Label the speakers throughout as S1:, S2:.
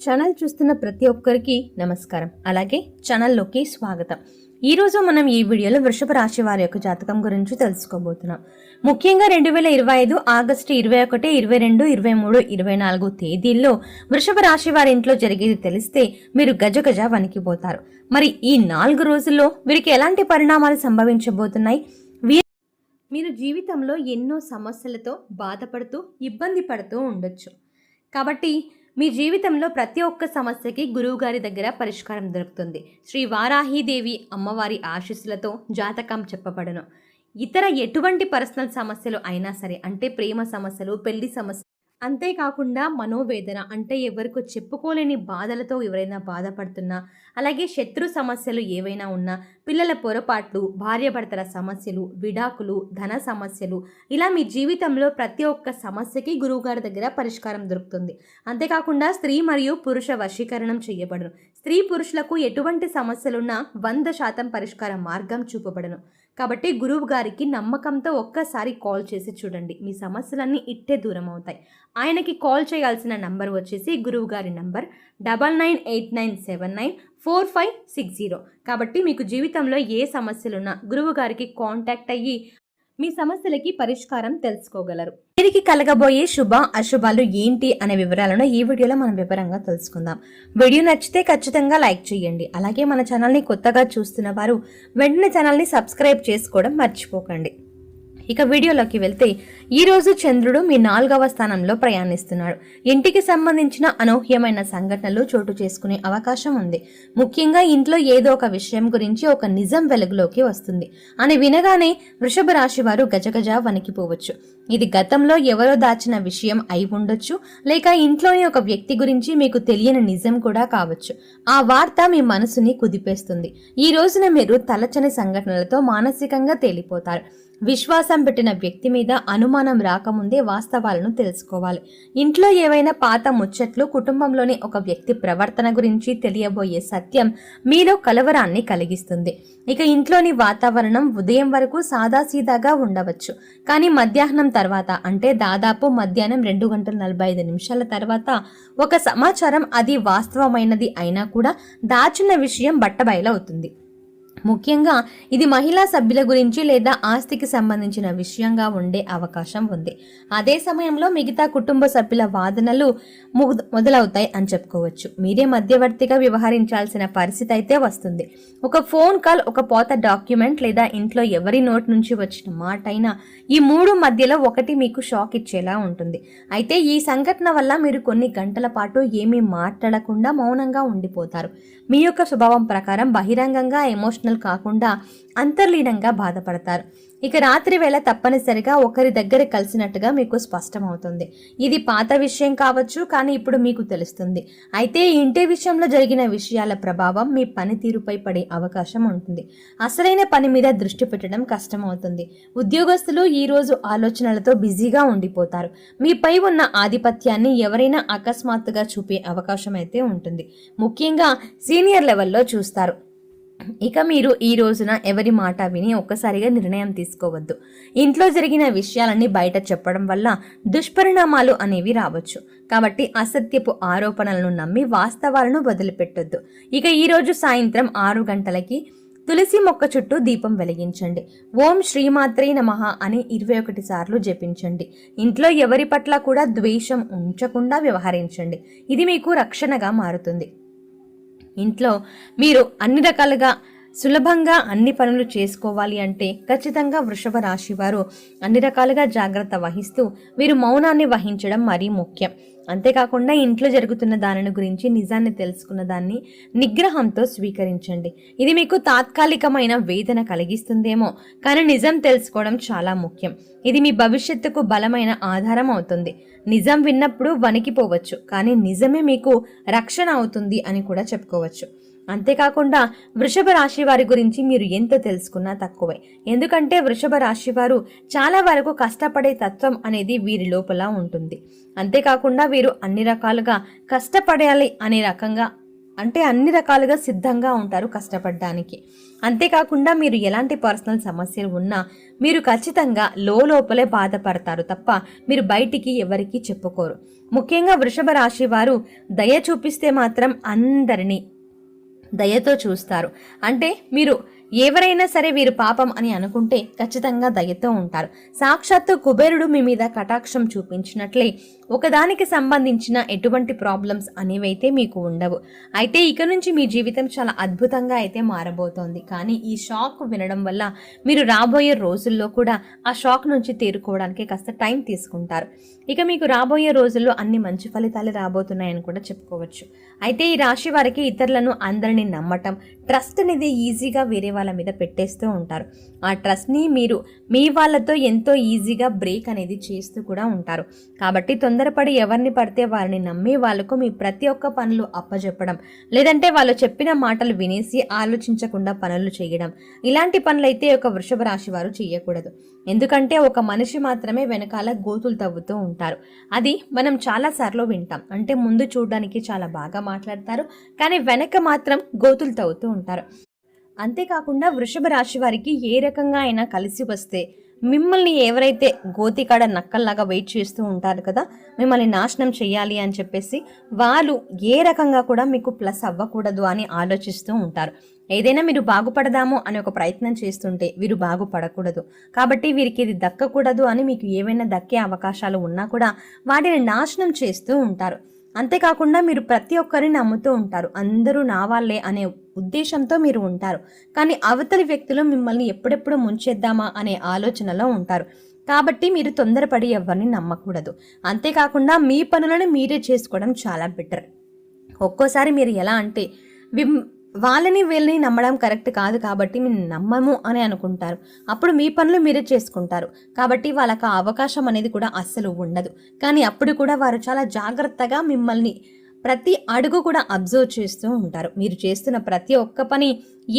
S1: Channel చూస్తున్న ప్రతి ఒక్కరికి నమస్కారం. అలాగే ఛానల్లోకి స్వాగతం. ఈరోజు మనం ఈ వీడియోలో వృషభ రాశి వారి యొక్క జాతకం గురించి తెలుసుకోబోతున్నాం. ముఖ్యంగా 2025 ఆగస్టు 21, 22, 23, 24 తేదీల్లో వృషభ రాశి వారి ఇంట్లో జరిగేది తెలిస్తే మీరు గజగజ వణికిపోతారు. మరి ఈ 4 రోజుల్లో వీరికి ఎలాంటి పరిణామాలు సంభవించబోతున్నాయి? మీరు జీవితంలో ఎన్నో సమస్యలతో బాధపడుతూ ఇబ్బంది పడుతూ ఉండొచ్చు. కాబట్టి మీ జీవితంలో ప్రతి ఒక్క సమస్యకి గురువుగారి దగ్గర పరిష్కారం దొరుకుతుంది. శ్రీ వారాహీదేవి అమ్మవారి ఆశీస్సులతో జాతకం చెప్పబడును. ఇతర ఎటువంటి పర్సనల్ సమస్యలు అయినా సరే, అంటే ప్రేమ సమస్యలు, పెళ్లి సమస్యలు, అంతేకాకుండా మనోవేదన అంటే ఎవరికో చెప్పుకోలేని బాధలతో ఎవరైనా బాధపడుతున్నా, అలాగే శత్రు సమస్యలు ఏవైనా ఉన్నా, పిల్లల పొరపాట్లు, భార్యాభర్తల సమస్యలు, విడాకులు, ధన సమస్యలు, ఇలా మీ జీవితంలో ప్రతి ఒక్క సమస్యకి గురువుగారి దగ్గర పరిష్కారం దొరుకుతుంది. అంతేకాకుండా స్త్రీ మరియు పురుష వశీకరణం చేయబడును. స్త్రీ పురుషులకు ఎటువంటి సమస్యలున్నా 100% పరిష్కార మార్గం చూపబడును. కాబట్టి గురువు గారికి నమ్మకంతో ఒక్కసారి కాల్ చేసి చూడండి, మీ సమస్యలన్నీ ఇట్టే దూరం అవుతాయి. ఆయనకి కాల్ చేయాల్సిన నంబర్ వచ్చేసి గురువు గారి నంబర్ 9989794560. కాబట్టి మీకు జీవితంలో ఏ సమస్యలున్నా గురువు గారికి కాంటాక్ట్ అయ్యి మీ సమస్యలకి పరిష్కారం తెలుసుకోగలరు. వీరికి కలగబోయే శుభ అశుభాలు ఏంటి అనే వివరాలను ఈ వీడియోలో మనం వివరంగా తెలుసుకుందాం. వీడియో నచ్చితే ఖచ్చితంగా లైక్ చేయండి. అలాగే మన ఛానల్ని కొత్తగా చూస్తున్న వారు వెంటనే ఛానల్ని సబ్స్క్రైబ్ చేసుకోవడం మర్చిపోకండి. ఇక వీడియోలోకి వెళ్తే, ఈరోజు చంద్రుడు మీ 4వ స్థానంలో ప్రయాణిస్తున్నాడు. ఇంటికి సంబంధించిన అనూహ్యమైన సంఘటనలు చోటు చేసుకునే అవకాశం ఉంది. ముఖ్యంగా ఇంట్లో ఏదో ఒక విషయం గురించి ఒక నిజం వెలుగులోకి వస్తుంది అని వినగానే వృషభ రాశి వారు గజగజ వణికిపోవచ్చు. ఇది గతంలో ఎవరో దాచిన విషయం అయి ఉండొచ్చు, లేక ఇంట్లోని ఒక వ్యక్తి గురించి మీకు తెలియని నిజం కూడా కావచ్చు. ఆ వార్త మీ మనసుని కుదిపేస్తుంది. ఈ రోజున మీరు తలచని సంఘటనలతో మానసికంగా తేలిపోతారు. విశ్వాసం పెట్టిన వ్యక్తి మీద అనుమానం రాకముందే వాస్తవాలను తెలుసుకోవాలి. ఇంట్లో ఏవైనా పాత ముచ్చట్లు, కుటుంబంలోని ఒక వ్యక్తి ప్రవర్తన గురించి తెలియబోయే సత్యం మీలో కలవరాన్ని కలిగిస్తుంది. ఇక ఇంట్లోని వాతావరణం ఉదయం వరకు సాదాసీదాగా ఉండవచ్చు, కానీ మధ్యాహ్నం తర్వాత, అంటే దాదాపు మధ్యాహ్నం 2:45 తర్వాత ఒక సమాచారం, అది వాస్తవమైనది అయినా కూడా దాచిన విషయం బట్టబయలవుతుంది. ముఖ్యంగా ఇది మహిళా సభ్యుల గురించి లేదా ఆస్తికి సంబంధించిన విషయంగా ఉండే అవకాశం ఉంది. అదే సమయంలో మిగతా కుటుంబ సభ్యుల వాదనలు మొదలవుతాయి అని చెప్పుకోవచ్చు. మీరే మధ్యవర్తిగా వ్యవహరించాల్సిన పరిస్థితి అయితే వస్తుంది. ఒక ఫోన్ కాల్, ఒక పాత డాక్యుమెంట్, లేదా ఇంట్లో ఎవరి నోటి నుంచి వచ్చిన మాట అయినా, ఈ 3 మధ్యలో ఒకటి మీకు షాక్ ఇచ్చేలా ఉంటుంది. అయితే ఈ సంఘటన వల్ల మీరు కొన్ని గంటల పాటు ఏమీ మాట్లాడకుండా మౌనంగా ఉండిపోతారు. మీ యొక్క స్వభావం ప్రకారం బహిరంగంగా ఎమోషనల్ కాకుండా అంతర్లీనంగా బాధపడతారు. ఇక రాత్రి వేళ తప్పనిసరిగా ఒకరి దగ్గర కలిసినట్టుగా మీకు స్పష్టమవుతుంది. ఇది పాత విషయం కావచ్చు, కానీ ఇప్పుడు మీకు తెలుస్తుంది. అయితే ఇంటి విషయంలో జరిగిన విషయాల ప్రభావం మీ పనితీరుపై పడే అవకాశం ఉంటుంది. అసలైన పని మీద దృష్టి పెట్టడం కష్టమవుతుంది. ఉద్యోగస్తులు ఈ రోజు ఆలోచనలతో బిజీగా ఉండిపోతారు. మీపై ఉన్న ఆధిపత్యాన్ని ఎవరైనా అకస్మాత్తుగా చూపే అవకాశం అయితే ఉంటుంది. ముఖ్యంగా సీనియర్ లెవెల్లో చూస్తారు. ఇక మీరు ఈ రోజున ఎవరి మాట విని ఒక్కసారిగా నిర్ణయం తీసుకోవద్దు. ఇంట్లో జరిగిన విషయాలన్నీ బయట చెప్పడం వల్ల దుష్పరిణామాలు అనేవి రావచ్చు. కాబట్టి అసత్యపు ఆరోపణలను నమ్మి వాస్తవాలను వదిలిపెట్టొద్దు. ఇక ఈ రోజు సాయంత్రం 6 గంటలకి తులసి మొక్క చుట్టూ దీపం వెలిగించండి. ఓం శ్రీమాత్రే నమః అని 21 సార్లు జపించండి. ఇంట్లో ఎవరి పట్ల కూడా ద్వేషం ఉంచకుండా వ్యవహరించండి. ఇది మీకు రక్షణగా మారుతుంది. ఇంట్లో మీరు అన్ని రకాలుగా సులభంగా అన్ని పనులు చేసుకోవాలి అంటే ఖచ్చితంగా వృషభ రాశి వారు అన్ని రకాలుగా జాగ్రత్త వహిస్తూ వీరు మౌనాన్ని వహించడం మరీ ముఖ్యం. అంతేకాకుండా ఇంట్లో జరుగుతున్న దానిని గురించి నిజాన్ని తెలుసుకున్న దాన్ని నిగ్రహంతో స్వీకరించండి. ఇది మీకు తాత్కాలికమైన వేదన కలిగిస్తుందేమో, కానీ నిజం తెలుసుకోవడం చాలా ముఖ్యం. ఇది మీ భవిష్యత్తుకు బలమైన ఆధారం అవుతుంది. నిజం విన్నప్పుడు వణికిపోవచ్చు, కానీ నిజమే మీకు రక్షణ అవుతుంది అని కూడా చెప్పుకోవచ్చు. అంతేకాకుండా వృషభ రాశి వారి గురించి మీరు ఎంత తెలుసుకున్నా తక్కువే. ఎందుకంటే వృషభ రాశి వారు చాలా వరకు కష్టపడే తత్వం అనేది వీరి లోపల ఉంటుంది. అంతేకాకుండా వీరు అన్ని రకాలుగా కష్టపడాలి అనే రకంగా అంటే అన్ని రకాలుగా సిద్ధంగా ఉంటారు కష్టపడడానికి. అంతేకాకుండా మీరు ఎలాంటి పర్సనల్ సమస్యలు ఉన్నా మీరు ఖచ్చితంగా లోపలే బాధపడతారు తప్ప మీరు బయటికి ఎవరికీ చెప్పుకోరు. ముఖ్యంగా వృషభ రాశి వారు దయ చూపిస్తే మాత్రం అందరినీ దయతో చూస్తారు. అంటే మీరు ఎవరైనా సరే వీరు పాపం అని అనుకుంటే ఖచ్చితంగా దయతో ఉంటారు. సాక్షాత్తు కుబేరుడు మీ మీద కటాక్షం చూపించినట్లే ఒకదానికి సంబంధించిన ఎటువంటి ప్రాబ్లమ్స్ అనేవైతే మీకు ఉండవు. అయితే ఇక నుంచి మీ జీవితం చాలా అద్భుతంగా అయితే మారబోతోంది. కానీ ఈ షాక్ వినడం వల్ల మీరు రాబోయే రోజుల్లో కూడా ఆ షాక్ నుంచి తేరుకోవడానికి కాస్త టైం తీసుకుంటారు. ఇక మీకు రాబోయే రోజుల్లో అన్ని మంచి ఫలితాలు రాబోతున్నాయని కూడా చెప్పుకోవచ్చు. అయితే ఈ రాశి వారికి ఇతరులను అందరినీ నమ్మటం, ట్రస్ట్ అనేది ఈజీగా వేరే వాళ్ళ మీద పెట్టేస్తూ ఉంటారు. ఆ ట్రస్ట్ని మీరు మీ వాళ్ళతో ఎంతో ఈజీగా బ్రేక్ అనేది చేస్తూ కూడా ఉంటారు. కాబట్టి తొందరపడి ఎవరిని పడితే వారిని నమ్మి వాళ్ళకు మీ ప్రతి ఒక్క పనులు అప్పచెప్పడం, లేదంటే వాళ్ళు చెప్పిన మాటలు వినేసి ఆలోచించకుండా పనులు చేయడం, ఇలాంటి పనులైతే ఒక వృషభ రాశి వారు చేయకూడదు. ఎందుకంటే ఒక మనిషి మాత్రమే వెనకాల గోతులు తవ్వుతూ ఉంటారు. అది మనం చాలాసార్లు వింటాం. అంటే ముందు చూడడానికి చాలా బాగా మాట్లాడతారు, కానీ వెనక మాత్రం గోతులు తవ్వుతూ ఉంటారు. అంతేకాకుండా వృషభ రాశి వారికి ఏ రకంగా అయినా కలిసి వస్తే మిమ్మల్ని ఎవరైతే గోతికాడ నక్కల్లాగా వెయిట్ చేస్తూ ఉంటారు కదా, మిమ్మల్ని నాశనం చేయాలి అని చెప్పేసి వాళ్ళు ఏ రకంగా కూడా మీకు ప్లస్ అవ్వకూడదు అని ఆలోచిస్తూ ఉంటారు. ఏదైనా మీరు బాగుపడదాము అని ఒక ప్రయత్నం చేస్తుంటే వీరు బాగుపడకూడదు, కాబట్టి వీరికి ఇది దక్కకూడదు అని మీకు ఏవైనా దక్కే అవకాశాలు ఉన్నా కూడా వాటిని నాశనం చేస్తూ ఉంటారు. అంతేకాకుండా మీరు ప్రతి ఒక్కరిని నమ్ముతూ ఉంటారు. అందరూ నా వాళ్ళే అనే ఉద్దేశంతో మీరు ఉంటారు. కానీ అవతలి వ్యక్తులు మిమ్మల్ని ఎప్పుడెప్పుడు ముంచేద్దామా అనే ఆలోచనలో ఉంటారు. కాబట్టి మీరు తొందరపడి ఎవరిని నమ్మకూడదు. అంతేకాకుండా మీ పనులను మీరే చేసుకోవడం చాలా బెటర్. ఒక్కోసారి మీరు ఎలా అంటే వాళ్ళని వీళ్ళని నమ్మడం కరెక్ట్ కాదు కాబట్టి మేము నమ్మము అని అనుకుంటారు. అప్పుడు మీ పనులు మీరే చేసుకుంటారు. కాబట్టి వాళ్ళకి ఆ అవకాశం అనేది కూడా అస్సలు ఉండదు. కానీ అప్పుడు కూడా వారు చాలా జాగ్రత్తగా మిమ్మల్ని ప్రతి అడుగు కూడా అబ్జర్వ్ చేస్తూ ఉంటారు. మీరు చేస్తున్న ప్రతి ఒక్క పని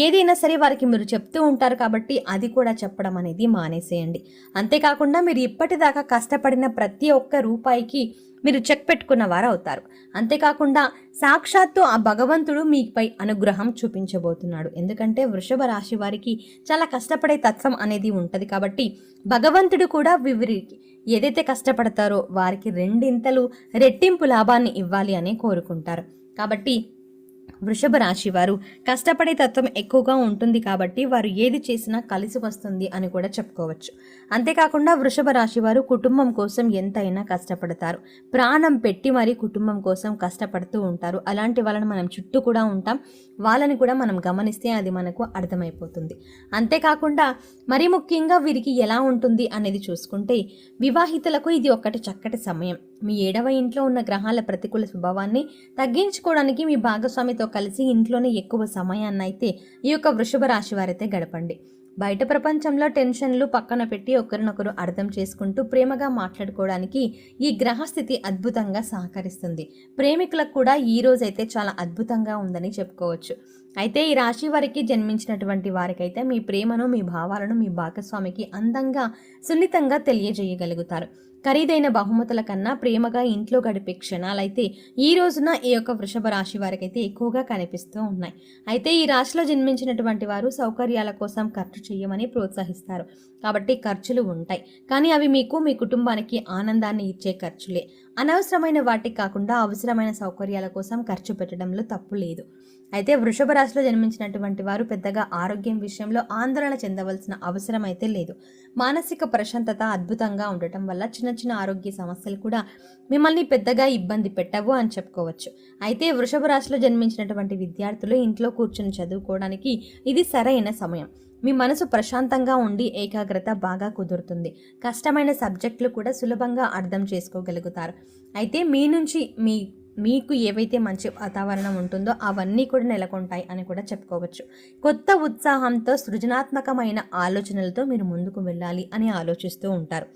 S1: ఏదైనా సరే వారికి మీరు చెప్తూ ఉంటారు. కాబట్టి అది కూడా చెప్పడం అనేది మానేసేయండి. అంతేకాకుండా మీరు ఇప్పటిదాకా కష్టపడిన ప్రతి ఒక్క రూపాయికి మీరు చెక్ పెట్టుకున్న వారు అవుతారు. అంతేకాకుండా సాక్షాత్తు ఆ భగవంతుడు మీపై అనుగ్రహం చూపించబోతున్నాడు. ఎందుకంటే వృషభ రాశి వారికి చాలా కష్టపడే తత్వం అనేది ఉంటుంది. కాబట్టి భగవంతుడు కూడా వీరికి ఏదైతే కష్టపడతారో వారికి రెట్టింపు లాభాన్ని ఇవ్వాలి అని కోరుకుంటారు. కాబట్టి వృషభ రాశి వారు కష్టపడే తత్వం ఎక్కువగా ఉంటుంది. కాబట్టి వారు ఏది చేసినా కలిసి వస్తుంది అని కూడా చెప్పుకోవచ్చు. అంతేకాకుండా వృషభ రాశి వారు కుటుంబం కోసం ఎంతైనా కష్టపడతారు. ప్రాణం పెట్టి మరీ కుటుంబం కోసం కష్టపడుతూ ఉంటారు. అలాంటి వాళ్ళని మనం చుట్టూ కూడా ఉంటాం. వాళ్ళని కూడా మనం గమనిస్తే అది మనకు అర్థమైపోతుంది. అంతేకాకుండా మరీ ముఖ్యంగా వీరికి ఎలా ఉంటుంది అనేది చూసుకుంటే వివాహితులకు ఇది ఒకటి చక్కటి సమయం. మీ 7వ ఇంట్లో ఉన్న గ్రహాల ప్రతికూల స్వభావాన్ని తగ్గించుకోవడానికి మీ భాగస్వామితో కలిసి ఇంట్లోనే ఎక్కువ సమయాన్ని అయితే ఈ యొక్క వృషభ రాశి వారైతే గడపండి. బయట ప్రపంచంలో టెన్షన్లు పక్కన పెట్టి ఒకరినొకరు అర్థం చేసుకుంటూ ప్రేమగా మాట్లాడుకోవడానికి ఈ గ్రహస్థితి అద్భుతంగా సహకరిస్తుంది. ప్రేమికులకు కూడా ఈ రోజైతే చాలా అద్భుతంగా ఉందని చెప్పుకోవచ్చు. అయితే ఈ రాశి వారికి జన్మించినటువంటి వారికైతే మీ ప్రేమను, మీ భావాలను మీ భాగస్వామికి అందంగా, సున్నితంగా తెలియజేయగలుగుతారు. ఖరీదైన బహుమతుల కన్నా ప్రేమగా ఇంట్లో గడిపే క్షణాలైతే ఈ రోజున ఈ యొక్క వృషభ రాశి వారికైతే ఎక్కువగా కనిపిస్తూ ఉన్నాయి. అయితే ఈ రాశిలో జన్మించినటువంటి వారు సౌకర్యాల కోసం ఖర్చు చేయమని ప్రోత్సహిస్తారు. కాబట్టి ఖర్చులు ఉంటాయి, కానీ అవి మీకు, మీ కుటుంబానికి ఆనందాన్ని ఇచ్చే ఖర్చులే. అనవసరమైన వాటికి కాకుండా అవసరమైన సౌకర్యాల కోసం ఖర్చు పెట్టడంలో తప్పు లేదు. అయితే వృషభ రాశిలో జన్మించినటువంటి వారు పెద్దగా ఆరోగ్యం విషయంలో ఆందోళన చెందవలసిన అవసరం అయితే లేదు. మానసిక ప్రశాంతత అద్భుతంగా ఉండటం వల్ల చిన్న చిన్న ఆరోగ్య సమస్యలు కూడా మిమ్మల్ని పెద్దగా ఇబ్బంది పెట్టవు అని చెప్పుకోవచ్చు. అయితే వృషభ రాశిలో జన్మించినటువంటి విద్యార్థులు ఇంట్లో కూర్చొని చదువుకోవడానికి ఇది సరైన సమయం. మీ మనసు ప్రశాంతంగా ఉండి ఏకాగ్రత బాగా కుదురుతుంది. కష్టమైన సబ్జెక్టులు కూడా సులభంగా అర్థం చేసుకోగలుగుతారు. అయితే మీ నుంచి మీకు ఏవైతే మంచి వాతావరణం ఉంటుందో అవన్నీ కూడా నెలకొంటాయి అని కూడా చెప్పుకోవచ్చు. కొత్త ఉత్సాహంతో సృజనాత్మకమైన ఆలోచనలతో మీరు ముందుకు వెళ్ళాలి అని ఆలోచిస్తూ ఉంటారు.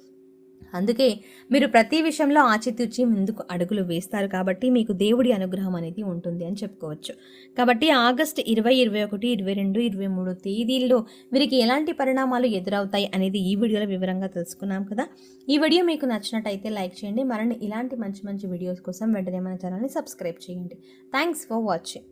S1: అందుకే మీరు ప్రతి విషయంలో ఆచితూచి ముందుకు అడుగులు వేస్తారు. కాబట్టి మీకు దేవుడి అనుగ్రహం అనేది ఉంటుంది అని చెప్పుకోవచ్చు. కాబట్టి ఆగస్టు 20, 21, 22, 23 తేదీల్లో వీరికి ఎలాంటి పరిణామాలు ఎదురవుతాయి అనేది ఈ వీడియోలో వివరంగా తెలుసుకున్నాం కదా. ఈ వీడియో మీకు నచ్చినట్టయితే లైక్ చేయండి. మరిన్ని ఇలాంటి మంచి మంచి వీడియోస్ కోసం వెంటనే మన ఛానల్ని సబ్స్క్రైబ్ చేయండి. Thanks for watching.